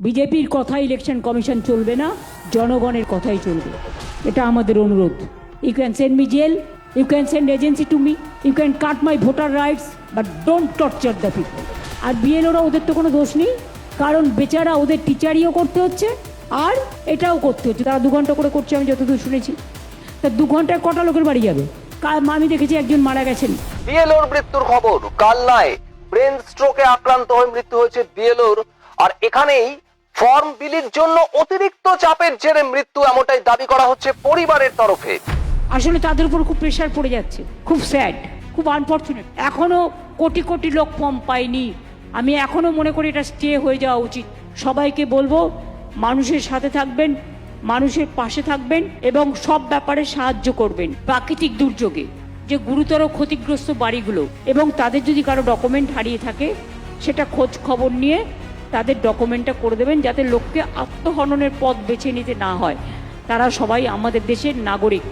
বিজেপির কথা election commission চলবে না, জনগণের কথাই চলবে। এটা আমাদের অনুরোধ। You can send me jail, you can send agency to me, you can cut my voter rights, but don't torture the people. আর বিএলওরা ওদের তো কোনো দোষ নেই, কারণ বেচারা ওদের টিচারিও করতে হচ্ছে আর এটাও করতে হচ্ছে। তারা 2 ঘন্টা করে করছে, আমি যতদূর শুনেছি। তা 2 ঘন্টায় কটা লোকের বাড়ি যাবে? আমি দেখেছি একজন মারা গেছেন। বিএলওর মৃত্যুর খবর কালনায় ব্রেন স্ট্রোকে আক্রান্ত হয়ে মৃত্যু হয়েছে বিএলওর। আর এখানেই ফর্ম বিলির জন্য অতিরিক্ত চাপের জেরে মৃত্যু, এমনটাই দাবি করা হচ্ছে পরিবারের তরফে। আসলে তাদের উপর খুব প্রেশার পড়ে যাচ্ছে, খুব স্যাড, খুব আনফর্চুনেট। এখনো কোটি কোটি লোক ফর্ম পায়নি। আমি এখনো মনে করি এটা স্টে হয়ে যাওয়া উচিত। সবাইকে বলবো মানুষের সাথে থাকবেন, মানুষের পাশে থাকবেন এবং সব ব্যাপারে সাহায্য করবেন। প্রাকৃতিক দুর্যোগে যে গুরুতর ক্ষতিগ্রস্ত বাড়িগুলো এবং তাদের যদি কারো ডকুমেন্ট হারিয়ে থাকে, সেটা খোঁজ খবর নিয়ে তাদের ডকুমেন্টটা করে দেবেন, যাতে লোককে আত্মহননের পথ বেছে নিতে না হয়। তারা সবাই আমাদের দেশের নাগরিক।